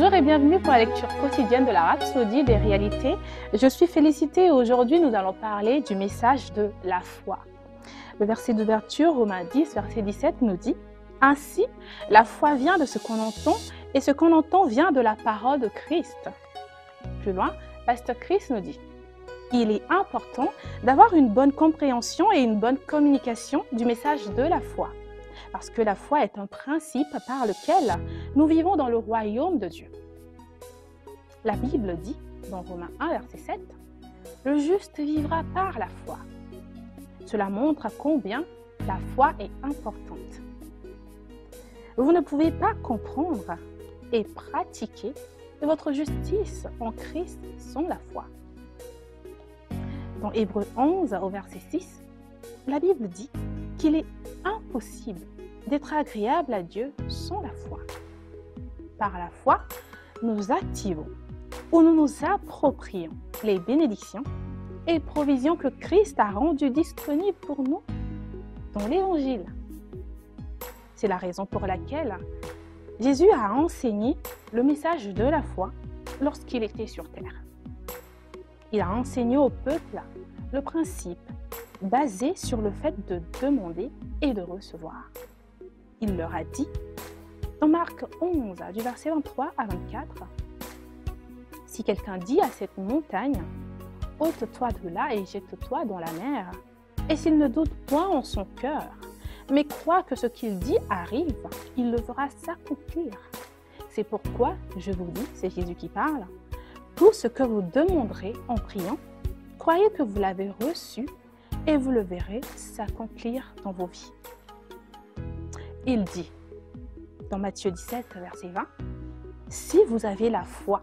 Bonjour et bienvenue pour la lecture quotidienne de la Rhapsodie des réalités. Je suis Félicité et aujourd'hui nous allons parler du message de la foi. Le verset d'ouverture, Romains 10, verset 17 nous dit « Ainsi, la foi vient de ce qu'on entend et ce qu'on entend vient de la parole de Christ. » Plus loin, Pasteur Chris nous dit « Il est important d'avoir une bonne compréhension et une bonne communication du message de la foi. » Parce que la foi est un principe par lequel nous vivons dans le royaume de Dieu. La Bible dit, dans Romains 1, verset 7, « Le juste vivra par la foi. » Cela montre combien la foi est importante. Vous ne pouvez pas comprendre et pratiquer votre justice en Christ sans la foi. Dans Hébreux 11, au verset 6, la Bible dit qu'il est impossible d'être agréable à Dieu sans la foi. Par la foi, nous activons ou nous nous approprions les bénédictions et provisions que Christ a rendues disponibles pour nous dans l'Évangile. C'est la raison pour laquelle Jésus a enseigné le message de la foi lorsqu'il était sur terre. Il a enseigné au peuple le principe basé sur le fait de demander et de recevoir. Il leur a dit, dans Marc 11, du verset 23 à 24, « Si quelqu'un dit à cette montagne, « Ôte-toi de là et jette-toi dans la mer », et s'il ne doute point en son cœur, mais croit que ce qu'il dit arrive, il le fera s'accomplir. C'est pourquoi, je vous dis, c'est Jésus qui parle, tout ce que vous demanderez en priant, croyez que vous l'avez reçu et vous le verrez s'accomplir dans vos vies. Il dit, dans Matthieu 17, verset 20, « Si vous avez la foi,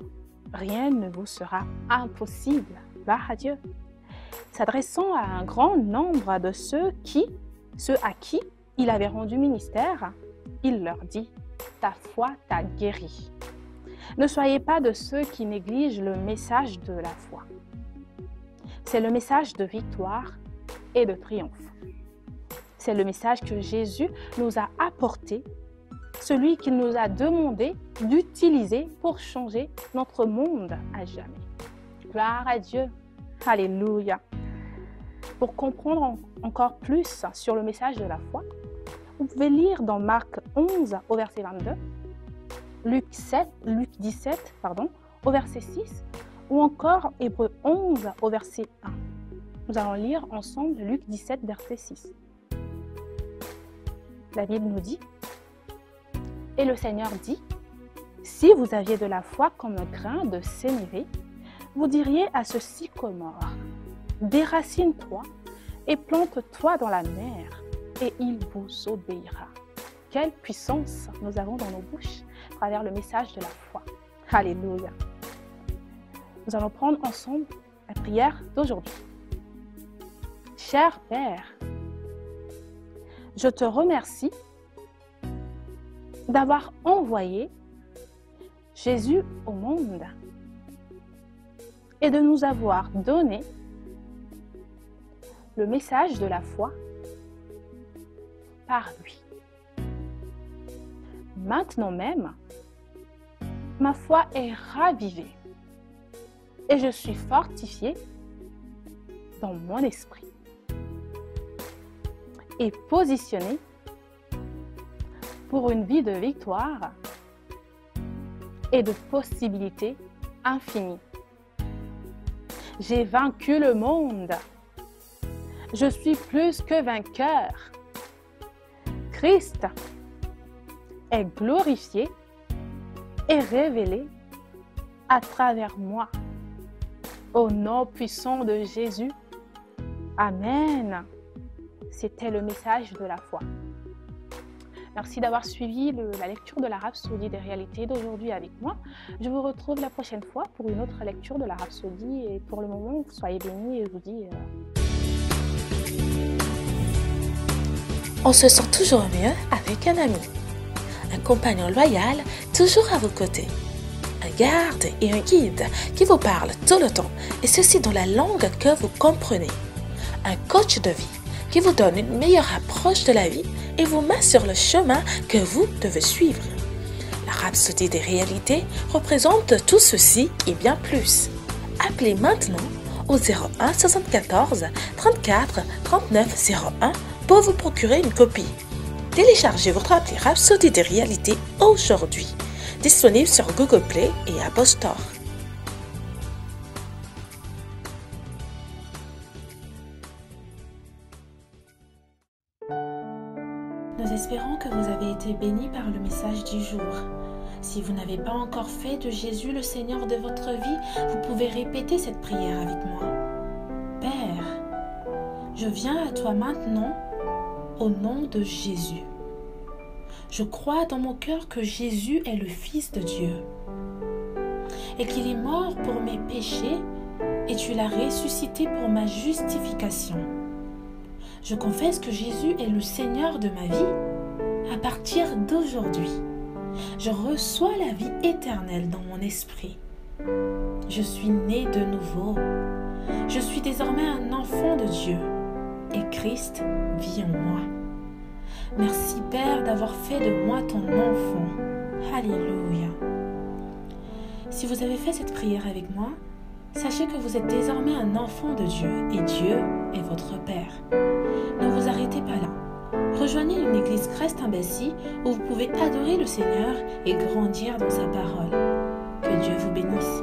rien ne vous sera impossible. » Gloire à Dieu. S'adressant à un grand nombre de ceux à qui il avait rendu ministère, il leur dit, « Ta foi t'a guéri. » Ne soyez pas de ceux qui négligent le message de la foi. C'est le message de victoire et de triomphe. C'est le message que Jésus nous a apporté, celui qu'il nous a demandé d'utiliser pour changer notre monde à jamais. Gloire à Dieu. Alléluia. Pour comprendre encore plus sur le message de la foi, vous pouvez lire dans Marc 11 au verset 22, Luc 17 au verset 6 ou encore Hébreux 11 au verset 1. Nous allons lire ensemble Luc 17 verset 6. La Bible nous dit, « Et le Seigneur dit, si vous aviez de la foi comme un grain de sénévé, vous diriez à ce sycomore, déracine-toi et plante-toi dans la mer, et il vous obéira. » Quelle puissance nous avons dans nos bouches à travers le message de la foi. Alléluia. Nous allons prendre ensemble la prière d'aujourd'hui. Cher Père, je te remercie d'avoir envoyé Jésus au monde et de nous avoir donné le message de la foi par lui. Maintenant même, ma foi est ravivée et je suis fortifiée dans mon esprit et positionnée pour une vie de victoire et de possibilités infinies. J'ai vaincu le monde. Je suis plus que vainqueur. Christ est glorifié et révélé à travers moi. Au nom puissant de Jésus. Amen. C'était le message de la foi. Merci d'avoir suivi la lecture de la Rhapsodie des réalités d'aujourd'hui avec moi. Je vous retrouve la prochaine fois pour une autre lecture de la Rhapsodie. Et pour le moment, soyez bénis et je vous dis... On se sent toujours mieux avec un ami. Un compagnon loyal, toujours à vos côtés. Un garde et un guide qui vous parle tout le temps, et ceci dans la langue que vous comprenez. Un coach de vie qui vous donne une meilleure approche de la vie et vous met sur le chemin que vous devez suivre. La Rhapsodie des réalités représente tout ceci et bien plus. Appelez maintenant au 01 74 34 39 01 pour vous procurer une copie. Téléchargez votre appli Rhapsodie des réalités aujourd'hui. Disponible sur Google Play et Apple Store. Nous espérons que vous avez été bénis par le message du jour. Si vous n'avez pas encore fait de Jésus le Seigneur de votre vie, vous pouvez répéter cette prière avec moi. Père, je viens à toi maintenant au nom de Jésus. Je crois dans mon cœur que Jésus est le Fils de Dieu et qu'il est mort pour mes péchés et tu l'as ressuscité pour ma justification. Je confesse que Jésus est le Seigneur de ma vie à partir d'aujourd'hui. Je reçois la vie éternelle dans mon esprit. Je suis né de nouveau. Je suis désormais un enfant de Dieu et Christ vit en moi. Merci Père d'avoir fait de moi ton enfant. Alléluia. Si vous avez fait cette prière avec moi, sachez que vous êtes désormais un enfant de Dieu et Dieu est votre Père. Ne vous arrêtez pas là. Rejoignez une église Christ-Embassy où vous pouvez adorer le Seigneur et grandir dans sa parole. Que Dieu vous bénisse.